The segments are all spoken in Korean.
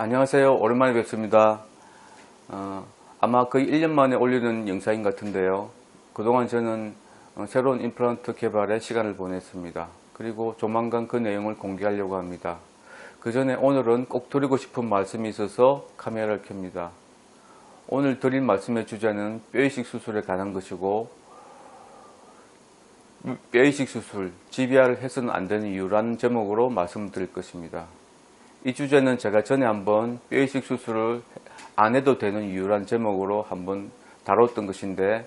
안녕하세요. 오랜만에 뵙습니다. 아마 거의 1년 만에 올리는 영상인 것 같은데요. 그동안 저는 새로운 임플란트 개발에 시간을 보냈습니다. 그리고 조만간 그 내용을 공개하려고 합니다. 그 전에 오늘은 꼭 드리고 싶은 말씀이 있어서 카메라를 켭니다. 오늘 드릴 말씀의 주제는 뼈이식 수술에 관한 것이고, 뼈이식 수술, GBR을 해서는 안 되는 이유라는 제목으로 말씀드릴 것입니다. 이 주제는 제가 전에 한번 뼈이식 수술을 안 해도 되는 이유란 제목으로 한번 다뤘던 것인데,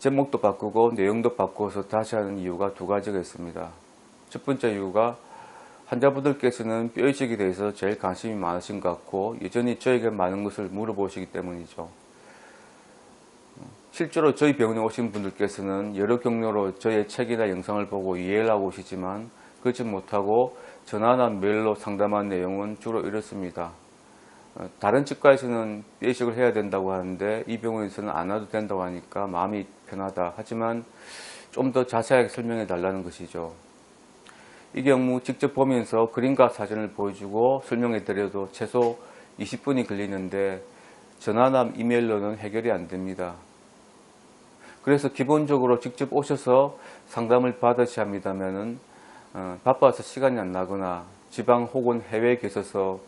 제목도 바꾸고 내용도 바꾸어서 다시 하는 이유가 두 가지가 있습니다. 첫 번째 이유가 환자분들께서는 뼈이식에 대해서 제일 관심이 많으신 것 같고 여전히 저에게 많은 것을 물어보시기 때문이죠. 실제로 저희 병원에 오신 분들께서는 여러 경로로 저의 책이나 영상을 보고 이해를 하고 오시지만 그렇지 못하고 전화나 메일로 상담한 내용은 주로 이렇습니다. 다른 치과에서는 뼈이식을 해야 된다고 하는데 이 병원에서는 안 해도 된다고 하니까 마음이 편하다. 하지만 좀 더 자세하게 설명해 달라는 것이죠. 이 경우 직접 보면서 그림과 사진을 보여주고 설명해 드려도 최소 20분이 걸리는데 전화나 이메일로는 해결이 안 됩니다. 그래서 기본적으로 직접 오셔서 상담을 받으셔야 합니다면은 바빠서 시간이 안 나거나 지방 혹은 해외에 계셔서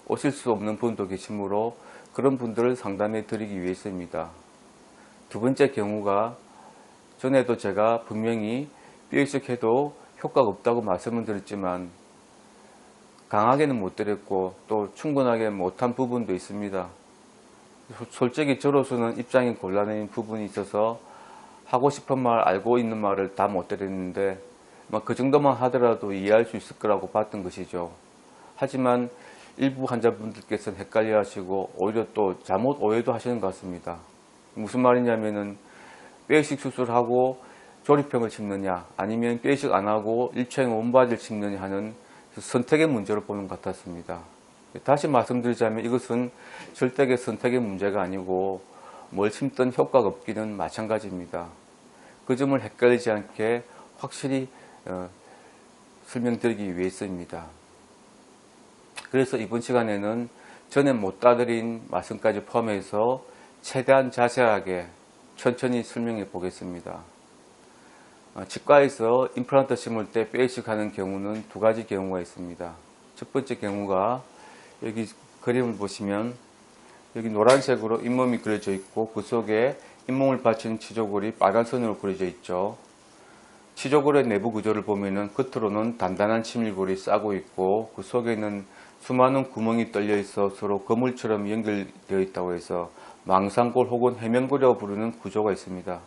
오실 수 없는 분도 계시므로 그런 분들을 상담해 드리기 위해서입니다. 두 번째 경우가 전에도 제가 분명히 뼈이식 해도 효과가 없다고 말씀을 드렸지만 강하게는 못 드렸고 또 충분하게 못한 부분도 있습니다. 솔직히 저로서는 입장이 곤란한 부분이 있어서 하고 싶은 말, 알고 있는 말을 다 못 드렸는데 그 정도만 하더라도 이해할 수 있을 거라고 봤던 것이죠. 하지만 일부 환자분들께서는 헷갈려 하시고 오히려 또 잘못 오해도 하시는 것 같습니다. 무슨 말이냐면은 뼈이식 수술하고 조립형을 심느냐 아니면 뼈이식 안 하고 일체형 원바디를 심느냐 하는 선택의 문제로 보는 것 같았습니다. 다시 말씀드리자면 이것은 절대의 선택의 문제가 아니고 뭘 심든 효과가 없기는 마찬가지입니다. 그 점을 헷갈리지 않게 확실히 설명드리기 위해서입니다. 그래서 이번 시간에는 전에 못 다드린 말씀까지 포함해서 최대한 자세하게 천천히 설명해 보겠습니다. 치과에서 임플란트 심을 때 뼈이식 하는 경우는 두 가지 경우가 있습니다. 첫 번째 경우가 여기 그림을 보시면 여기 노란색으로 잇몸이 그려져 있고 그 속에 잇몸을 받치는 치조골이 빨간 선으로 그려져 있죠. 치조골의 내부 구조를 보면은 겉으로는 단단한 치밀골이 싸고 있고 그 속에는 수많은 구멍이 뚫려 있어 서로 거물처럼 연결되어 있다고 해서 망상골 혹은 해면골이라고 부르는 구조가 있습니다.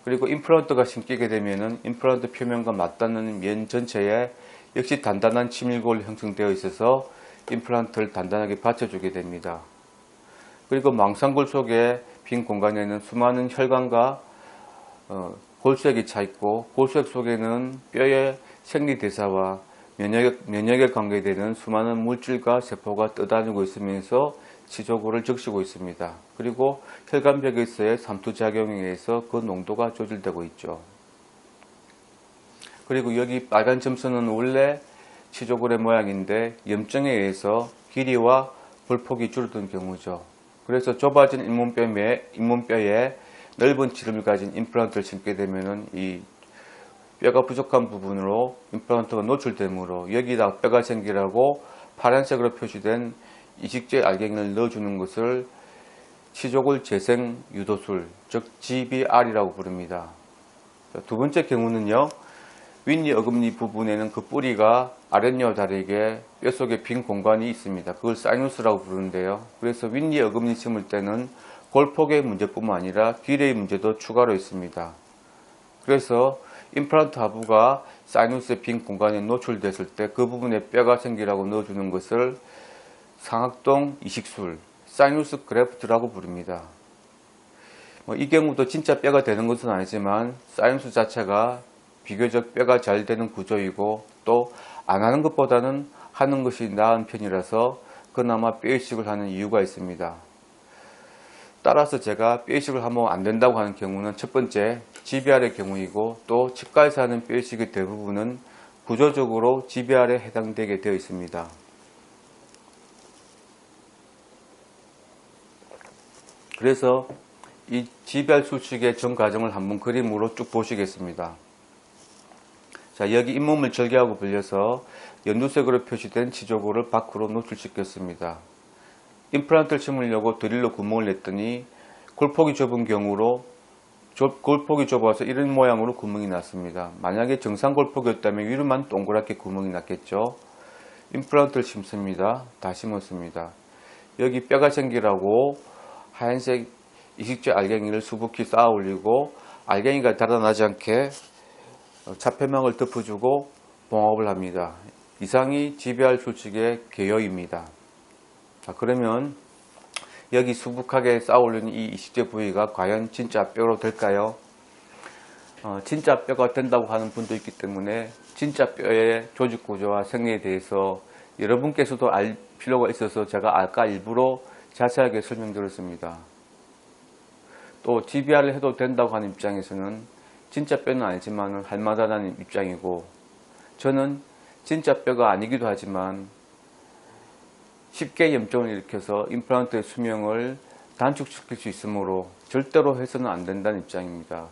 그리고 임플란트가 심기게 되면은 임플란트 표면과 맞닿는 면 전체에 역시 단단한 치밀골이 형성되어 있어서 임플란트를 단단하게 받쳐주게 됩니다. 그리고 망상골 속에 빈 공간에는 수많은 혈관과 골수액이 차 있고 골수액 속에는 뼈의 생리대사와 면역에 관계되는 수많은 물질과 세포가 떠다니고 있으면서 치조골을 적시고 있습니다. 그리고 혈관벽에서의 삼투작용에 의해서 그 농도가 조절되고 있죠. 그리고 여기 빨간 점선은 원래 치조골의 모양인데 염증에 의해서 길이와 볼폭이 줄어든 경우죠. 그래서 좁아진 잇몸뼈에 넓은 지름을 가진 임플란트를 심게 되면은 이 뼈가 부족한 부분으로 임플란트가 노출되므로 여기다 뼈가 생기라고 파란색으로 표시된 이식제 알갱이를 넣어주는 것을 치조골 재생 유도술, 즉 GBR이라고 부릅니다. 두 번째 경우는요, 윗니 어금니 부분에는 그 뿌리가 아랫니와 다르게 뼈 속에 빈 공간이 있습니다. 그걸 사이누스라고 부르는데요. 그래서 윗니 어금니 심을 때는 골폭의 문제뿐만 아니라 길이의 문제도 추가로 있습니다. 그래서 임플란트 하부가 사이누스의 빈 공간에 노출됐을 때 그 부분에 뼈가 생기라고 넣어주는 것을 상악동 이식술, 사이누스 그래프트라고 부릅니다. 이 경우도 진짜 뼈가 되는 것은 아니지만 사이누스 자체가 비교적 뼈가 잘 되는 구조이고 또 안 하는 것보다는 하는 것이 나은 편이라서 그나마 뼈이식을 하는 이유가 있습니다. 따라서 제가 뼈이식을 하면 안 된다고 하는 경우는 첫 번째 GBR의 경우이고 또 치과에서 하는 뼈이식의 대부분은 구조적으로 GBR에 해당되게 되어 있습니다. 그래서 이 GBR 수축의 전 과정을 한번 그림으로 쭉 보시겠습니다. 자, 여기 잇몸을 절개하고 불려서 연두색으로 표시된 치조골을 밖으로 노출시켰습니다. 임플란트를 심으려고 드릴로 구멍을 냈더니 골폭이 좁은 경우로 골폭이 좁아서 이런 모양으로 구멍이 났습니다. 만약에 정상 골폭이었다면 위로만 동그랗게 구멍이 났겠죠. 임플란트를 심습니다. 다 심었습니다. 여기 뼈가 생기라고 하얀색 이식제 알갱이를 수북히 쌓아 올리고 알갱이가 달아나지 않게 차폐막을 덮어주고 봉합을 합니다. 이상이 GBR 수축의 개요입니다. 자, 그러면 여기 수북하게 쌓아 올린 이 이식제 부위가 과연 진짜 뼈로 될까요? 진짜 뼈가 된다고 하는 분도 있기 때문에 진짜 뼈의 조직 구조와 생리에 대해서 여러분께서도 알 필요가 있어서 제가 아까 일부러 자세하게 설명드렸습니다. 또 GBR을 해도 된다고 하는 입장에서는 진짜 뼈는 아니지만 할만하다는 입장이고, 저는 진짜 뼈가 아니기도 하지만 쉽게 염증을 일으켜서 임플란트의 수명을 단축시킬 수 있으므로 절대로 해서는 안 된다는 입장입니다.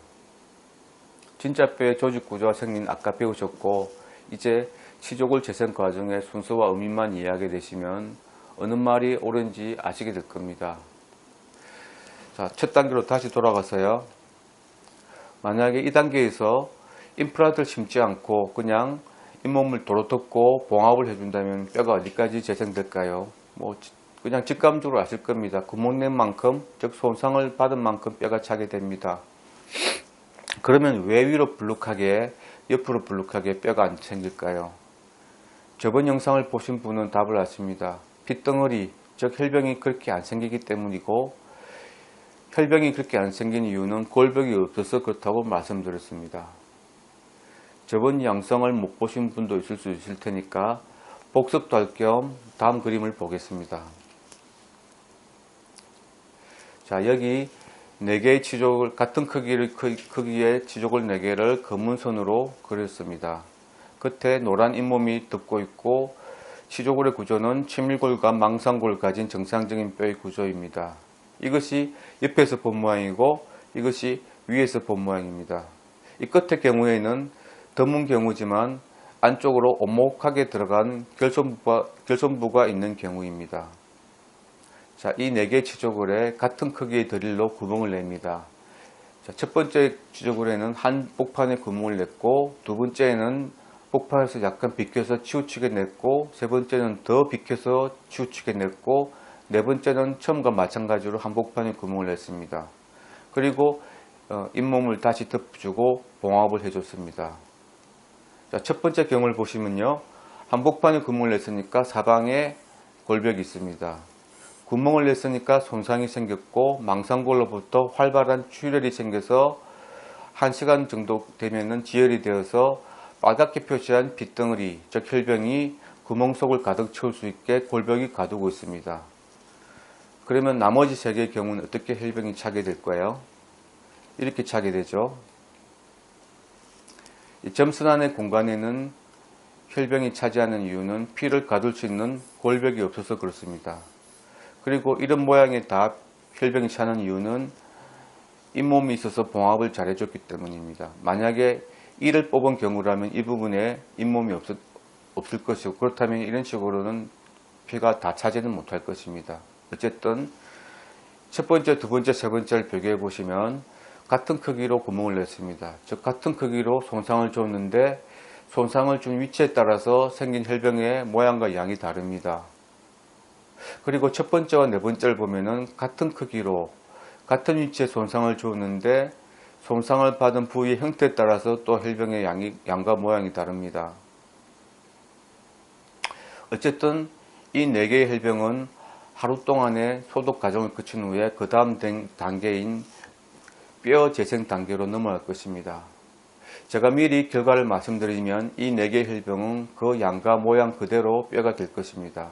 진짜 뼈의 조직 구조와 생리는 아까 배우셨고, 이제 치조골 재생 과정의 순서와 의미만 이해하게 되시면 어느 말이 옳은지 아시게 될 겁니다. 자, 첫 단계로 다시 돌아가서요. 만약에 이 단계에서 임플란트를 심지 않고 그냥 잇몸을 도로 덮고 봉합을 해준다면 뼈가 어디까지 재생될까요? 그냥 직감적으로 아실 겁니다. 구멍 낸 만큼, 즉 손상을 받은 만큼 뼈가 차게 됩니다. 그러면 왜 위로 불룩하게, 옆으로 불룩하게 뼈가 안 생길까요? 저번 영상을 보신 분은 답을 아십니다. 핏덩어리, 즉 혈병이 그렇게 안 생기기 때문이고, 혈병이 그렇게 안 생긴 이유는 골벽이 없어서 그렇다고 말씀드렸습니다. 저번 영상을 못 보신 분도 있을 수 있을 테니까 복습도 할 겸 다음 그림을 보겠습니다. 자, 여기 4개의 치조골, 같은 크기의 치조골 4개를 검은 선으로 그렸습니다. 끝에 노란 잇몸이 덮고 있고, 치조골의 구조는 치밀골과 망상골을 가진 정상적인 뼈의 구조입니다. 이것이 옆에서 본 모양이고, 이것이 위에서 본 모양입니다. 이 끝의 경우에는 드문 경우지만 안쪽으로 오목하게 들어간 결손부가 있는 경우입니다. 자, 이 4개의 치조골에 같은 크기의 드릴로 구멍을 냅니다. 자, 첫 번째 치조골에는 한 복판에 구멍을 냈고, 두 번째는 복판에서 약간 비켜서 치우치게 냈고, 세 번째는 더 비켜서 치우치게 냈고, 네 번째는 처음과 마찬가지로 한 복판에 구멍을 냈습니다. 그리고 잇몸을 다시 덮어주고 봉합을 해줬습니다. 자, 첫 번째 경우를 보시면요, 한복판에 구멍을 냈으니까 사방에 골벽이 있습니다. 구멍을 냈으니까 손상이 생겼고, 망상골로부터 활발한 출혈이 생겨서 1시간 정도 되면은 지혈이 되어서 빨갛게 표시한 핏덩어리, 즉 혈병이 구멍 속을 가득 채울 수 있게 골벽이 가두고 있습니다. 그러면 나머지 3개의 경우는 어떻게 혈병이 차게 될까요? 이렇게 차게 되죠. 이 점선 안의 공간에는 혈병이 차지하는 이유는 피를 가둘 수 있는 골벽이 없어서 그렇습니다. 그리고 이런 모양의 다 혈병이 차는 이유는 잇몸이 있어서 봉합을 잘 해줬기 때문입니다. 만약에 이를 뽑은 경우라면 이 부분에 잇몸이 없을 것이고, 그렇다면 이런 식으로는 피가 다 차지는 못할 것입니다. 어쨌든 첫 번째, 두 번째, 세 번째를 비교해 보시면 같은 크기로 구멍을 냈습니다. 즉 같은 크기로 손상을 줬는데 손상을 준 위치에 따라서 생긴 혈병의 모양과 양이 다릅니다. 그리고 첫 번째와 네 번째를 보면은 같은 크기로 같은 위치에 손상을 줬는데 손상을 받은 부위의 형태에 따라서 또 혈병의 양과 모양이 다릅니다. 어쨌든 이 4개의 혈병은 하루 동안의 소독 과정을 거친 후에 그 다음 단계인 뼈 재생 단계로 넘어갈 것입니다. 제가 미리 결과를 말씀드리면 이 4개의 혈병은 그 양과 모양 그대로 뼈가 될 것입니다.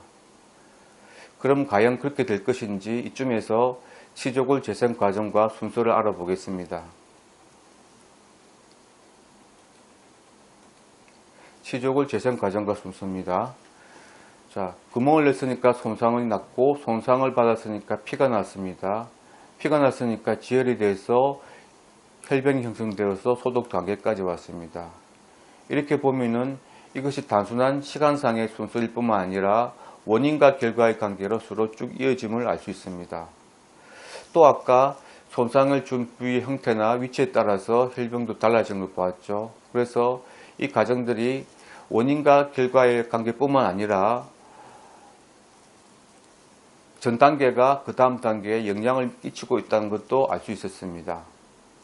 그럼 과연 그렇게 될 것인지 이쯤에서 치조골 재생 과정과 순서를 알아보겠습니다. 치조골 재생 과정과 순서입니다. 자, 구멍을 냈으니까 손상이 났고, 손상을 받았으니까 피가 났습니다. 피가 났으니까 지혈이 돼서 혈변이 형성되어서 소독 단계까지 왔습니다. 이렇게 보면은 이것이 단순한 시간상의 순서일 뿐만 아니라 원인과 결과의 관계로 서로 쭉 이어짐을 알 수 있습니다. 또 아까 손상을 준 부위의 형태나 위치에 따라서 혈병도 달라지는 걸 보았죠. 그래서 이 과정들이 원인과 결과의 관계뿐만 아니라 전 단계가 그 다음 단계에 영향을 끼치고 있다는 것도 알 수 있었습니다.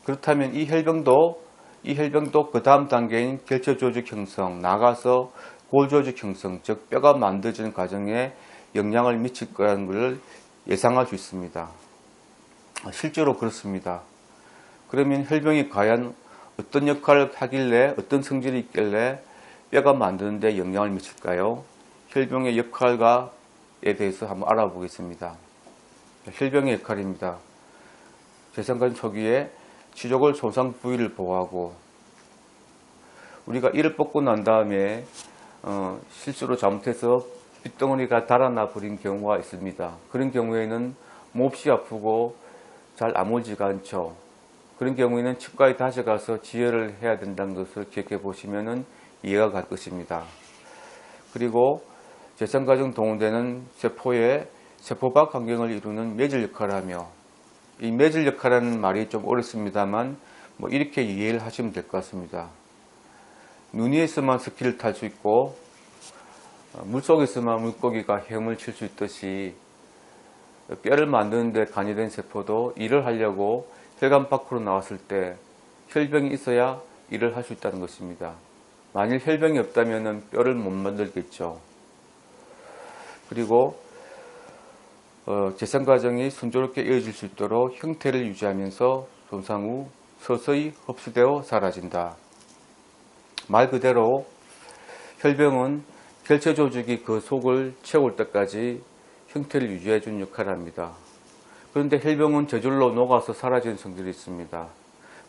그렇다면 이 혈병도 그 다음 단계인 결처조직 형성, 나아가서 골조직 형성, 즉 뼈가 만들어지는 과정에 영향을 미칠 거라는 것을 예상할 수 있습니다. 실제로 그렇습니다. 그러면 혈병이 과연 어떤 역할을 하길래, 어떤 성질이 있길래 뼈가 만드는 데 영향을 미칠까요? 혈병의 역할에 대해서 한번 알아보겠습니다. 혈병의 역할입니다. 재생관 초기에 치조골 손상 부위를 보호하고, 우리가 이를 뽑고 난 다음에 실수로 잘못해서 핏덩어리가 달아나 버린 경우가 있습니다. 그런 경우에는 몹시 아프고 잘 아물지가 않죠. 그런 경우에는 치과에 다시 가서 지혈을 해야 된다는 것을 기억해 보시면 이해가 갈 것입니다. 그리고 재생과정 동원되는 세포의 세포박 환경을 이루는 매질 역할을 하며, 이 매질 역할이라는 말이 좀 어렵습니다만 이렇게 이해를 하시면 될 것 같습니다. 눈 위에서만 스키를 탈 수 있고 물속에서만 물고기가 헤엄을 칠 수 있듯이 뼈를 만드는 데 관여된 세포도 일을 하려고 혈관 밖으로 나왔을 때 혈병이 있어야 일을 할 수 있다는 것입니다. 만일 혈병이 없다면 뼈를 못 만들겠죠. 그리고 재생 과정이 순조롭게 이어질 수 있도록 형태를 유지하면서 손상 후 서서히 흡수되어 사라진다. 말 그대로 혈병은 결체 조직이 그 속을 채울 때까지 형태를 유지해 준 역할을 합니다. 그런데 혈병은 저절로 녹아서 사라지는 성질이 있습니다.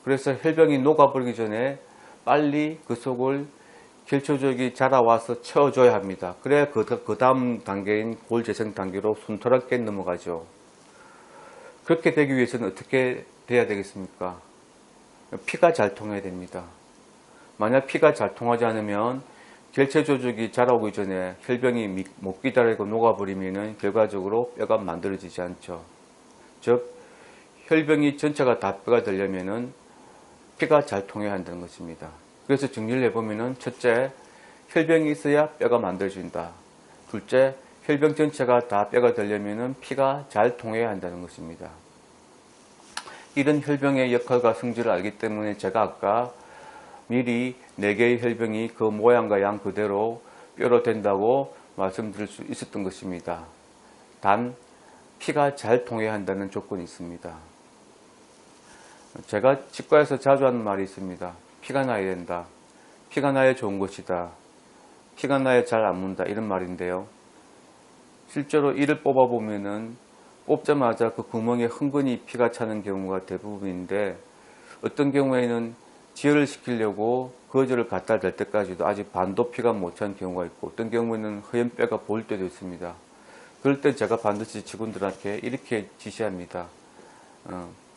그래서 혈병이 녹아버리기 전에 빨리 그 속을 결체 조직이 자라와서 채워줘야 합니다. 그래야 그 다음 단계인 골재생 단계로 순탄하게 넘어가죠. 그렇게 되기 위해서는 어떻게 돼야 되겠습니까? 피가 잘 통해야 됩니다. 만약 피가 잘 통하지 않으면 결체 조직이 자라오기 전에 혈병이 못 기다리고 녹아버리면 결과적으로 뼈가 만들어지지 않죠. 즉 혈병이 전체가 다 뼈가 되려면 피가 잘 통해야 한다는 것입니다. 그래서 정리를 해보면, 첫째, 혈병이 있어야 뼈가 만들어진다. 둘째, 혈병 전체가 다 뼈가 되려면 피가 잘 통해야 한다는 것입니다. 이런 혈병의 역할과 성질을 알기 때문에 제가 아까 미리 4개의 혈병이 그 모양과 양 그대로 뼈로 된다고 말씀드릴 수 있었던 것입니다. 단 피가 잘 통해야 한다는 조건이 있습니다. 제가 치과에서 자주 하는 말이 있습니다. 피가 나야 된다. 피가 나야 좋은 것이다. 피가 나야 잘 안 문다. 이런 말인데요. 실제로 이를 뽑아보면은 뽑자마자 그 구멍에 흥건히 피가 차는 경우가 대부분인데, 어떤 경우에는 지혈을 시키려고 거즈를 갖다 댈 때까지도 아직 반도 피가 못 찬 경우가 있고, 어떤 경우에는 허연 뼈가 보일 때도 있습니다. 그럴 때 제가 반드시 직원들한테 이렇게 지시합니다.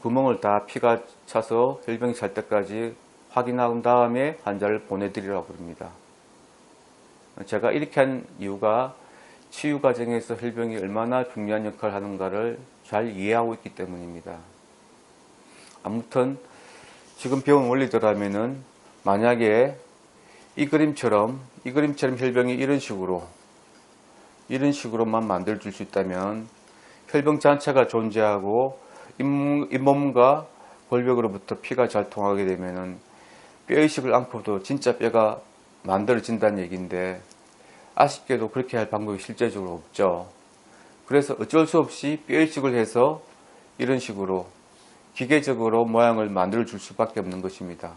구멍을 다 피가 차서 혈병이 찰 때까지 확인한 다음에 환자를 보내드리라고 부릅니다. 제가 이렇게 한 이유가 치유 과정에서 혈병이 얼마나 중요한 역할을 하는가를 잘 이해하고 있기 때문입니다. 아무튼 지금 병원 원리대로라면은 만약에 이 그림처럼 혈병이 이런 식으로만 만들어줄 수 있다면 혈병 자체가 존재하고 잇몸과 골격으로부터 피가 잘 통하게 되면은 뼈의식을 않고도 진짜 뼈가 만들어진다는 얘기인데, 아쉽게도 그렇게 할 방법이 실제적으로 없죠. 그래서 어쩔 수 없이 뼈의식을 해서 이런 식으로 기계적으로 모양을 만들어 줄 수밖에 없는 것입니다.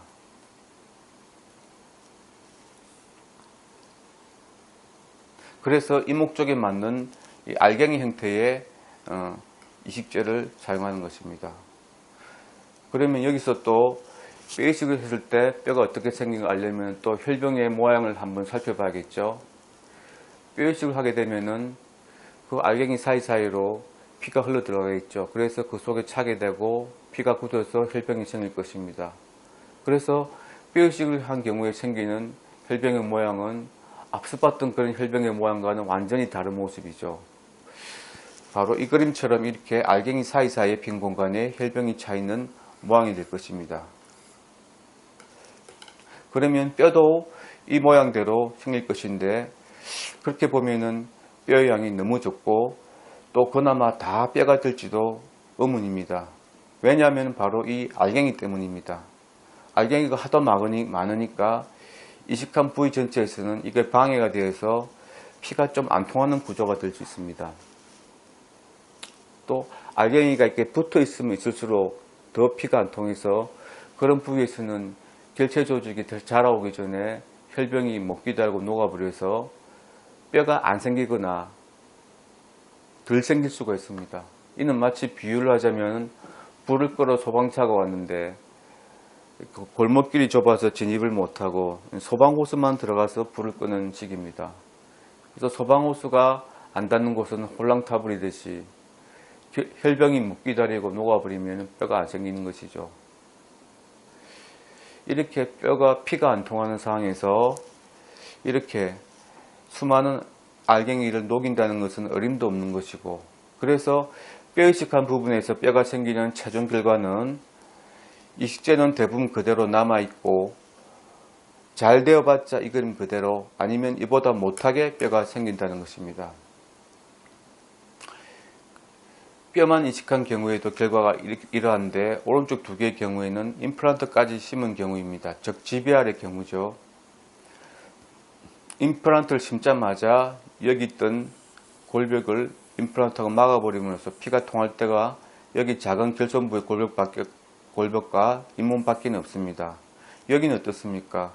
그래서 이 목적에 맞는 이 알갱이 형태의 이식제를 사용하는 것입니다. 그러면 여기서 또 뼈이식을 했을 때 뼈가 어떻게 생긴 걸 알려면 또 혈병의 모양을 한번 살펴봐야겠죠. 뼈이식을 하게 되면은 그 알갱이 사이사이로 피가 흘러 들어가겠죠. 그래서 그 속에 차게 되고 피가 굳어서 혈병이 생길 것입니다. 그래서 뼈이식을 한 경우에 생기는 혈병의 모양은 앞서 봤던 그런 혈병의 모양과는 완전히 다른 모습이죠. 바로 이 그림처럼 이렇게 알갱이 사이사이의 빈 공간에 혈병이 차 있는 모양이 될 것입니다. 그러면 뼈도 이 모양대로 생길 것인데, 그렇게 보면은 뼈의 양이 너무 적고 또 그나마 다 뼈가 될지도 의문입니다. 왜냐하면 바로 이 알갱이 때문입니다. 알갱이가 하도 많으니까 이식한 부위 전체에서는 이게 방해가 되어서 피가 좀 안 통하는 구조가 될 수 있습니다. 또 알갱이가 이렇게 붙어 있으면 있을수록 더 피가 안 통해서 그런 부위에서는 결체 조직이 자라오기 전에 혈병이 못 기다리고 녹아버려서 뼈가 안 생기거나 덜 생길 수가 있습니다. 이는 마치 비유를 하자면 불을 끌어 소방차가 왔는데 골목길이 좁아서 진입을 못하고 소방호수만 들어가서 불을 끄는 식입니다. 그래서 소방호수가 안 닿는 곳은 홀랑타불이듯이 혈병이 못 기다리고 녹아버리면 뼈가 안 생기는 것이죠. 이렇게 피가 안 통하는 상황에서 이렇게 수많은 알갱이를 녹인다는 것은 어림도 없는 것이고, 그래서 뼈이식한 부분에서 뼈가 생기는 최종 결과는 이식제는 대부분 그대로 남아있고, 잘 되어봤자 이 그림 그대로, 아니면 이보다 못하게 뼈가 생긴다는 것입니다. 뼈만 이식한 경우에도 결과가 이러한데, 오른쪽 두 개의 경우에는 임플란트까지 심은 경우입니다. 즉 GBR의 경우죠. 임플란트를 심자마자 여기 있던 골벽을 임플란트가 막아버림으로써 피가 통할 때가 여기 작은 결손부의 골벽과 잇몸 밖에는 없습니다. 여기는 어떻습니까?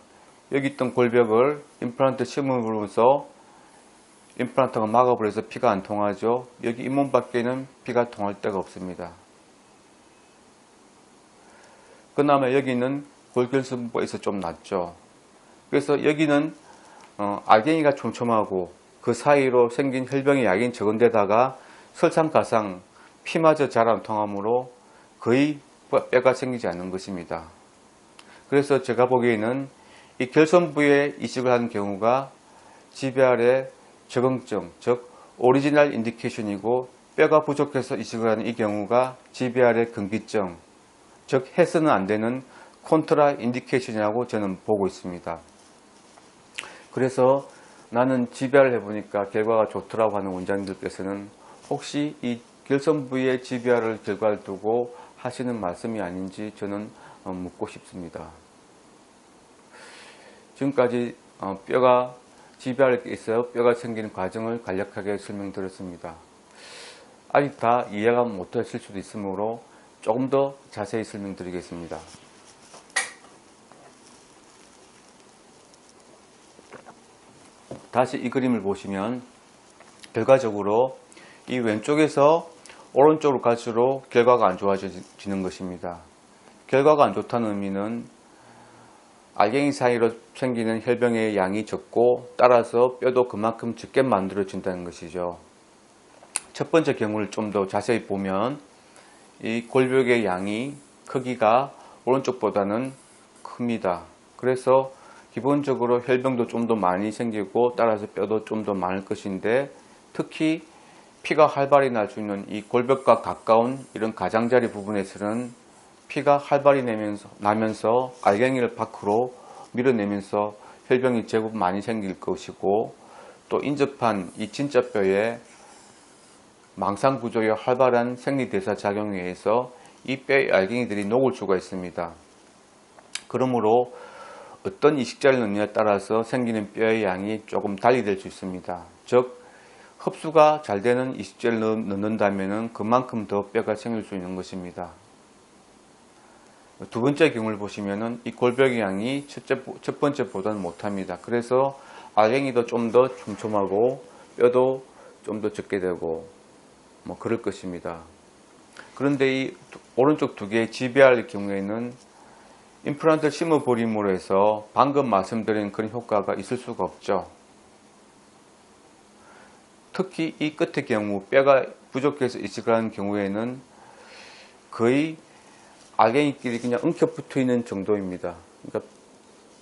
여기 있던 골벽을 임플란트 심음으로써 임플란트가 막아버려서 피가 안 통하죠. 여기 잇몸 밖에는 피가 통할 데가 없습니다. 그나마 여기는 골결손부에서 좀 낫죠. 그래서 여기는 알갱이가 촘촘하고 그 사이로 생긴 혈병의 양이 적은 데다가 설상가상 피마저 잘 안 통하므로 거의 뼈가 생기지 않는 것입니다. 그래서 제가 보기에는 이 결손부에 이식을 하는 경우가 GBR의 적응증, 즉 오리지널 인디케이션이고, 뼈가 부족해서 이식을 하는 이 경우가 GBR의 금기증, 즉 해서는 안 되는 콘트라 인디케이션이라고 저는 보고 있습니다. 그래서 나는 GBR을 해보니까 결과가 좋더라고 하는 원장님들께서는 혹시 이 결손 부위의 GBR을 결과를 두고 하시는 말씀이 아닌지 저는 묻고 싶습니다. 지금까지 GBR에서 뼈가 생기는 과정을 간략하게 설명드렸습니다. 아직 다 이해가 못하실 수도 있으므로 조금 더 자세히 설명드리겠습니다. 다시 이 그림을 보시면 결과적으로 이 왼쪽에서 오른쪽으로 갈수록 결과가 안 좋아지는 것입니다. 결과가 안 좋다는 의미는 알갱이 사이로 생기는 혈병의 양이 적고, 따라서 뼈도 그만큼 적게 만들어진다는 것이죠. 첫 번째 경우를 좀 더 자세히 보면 이 골벽의 양이 크기가 오른쪽보다는 큽니다. 그래서 기본적으로 혈병도 좀 더 많이 생기고, 따라서 뼈도 좀 더 많을 것인데, 특히 피가 활발히 날 수 있는 이 골벽과 가까운 이런 가장자리 부분에서는 피가 활발히 나면서 알갱이를 밖으로 밀어내면서 혈병이 제법 많이 생길 것이고, 또 인접한 이 진짜 뼈에 망상 구조의 활발한 생리대사 작용에 의해서 이 뼈의 알갱이들이 녹을 수가 있습니다. 그러므로 어떤 이식자를 넣느냐에 따라서 생기는 뼈의 양이 조금 달리 될 수 있습니다. 즉 흡수가 잘 되는 이식제를 넣는다면 그만큼 더 뼈가 생길 수 있는 것입니다. 두 번째 경우를 보시면은 이 골벽의 양이 첫 번째보다는 못합니다. 그래서 알갱이도 좀 더 촘촘하고 뼈도 좀 더 적게 되고 그럴 것입니다. 그런데 이 오른쪽 두 개의 GBR의 경우에는 임플란트를 심어버림으로 해서 방금 말씀드린 그런 효과가 있을 수가 없죠. 특히 이 끝의 경우 뼈가 부족해서 이식을 경우에는 거의 알갱이끼리 그냥 엉켜 붙어 있는 정도입니다. 그러니까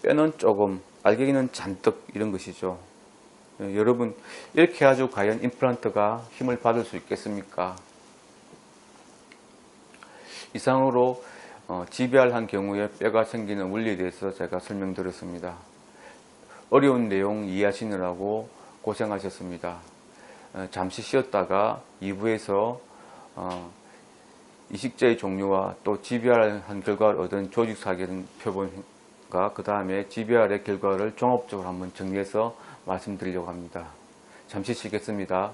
뼈는 조금, 알갱이는 잔뜩 이런 것이죠. 여러분, 이렇게 해가지고 과연 임플란트가 힘을 받을 수 있겠습니까? 이상으로 GBR한 경우에 뼈가 생기는 원리에 대해서 제가 설명드렸습니다. 어려운 내용 이해하시느라고 고생하셨습니다. 잠시 쉬었다가 2부에서 이식제의 종류와 또 GBR한 결과를 얻은 조직사계 표본과 그 다음에 GBR의 결과를 종합적으로 한번 정리해서 말씀드리려고 합니다. 잠시 쉬겠습니다.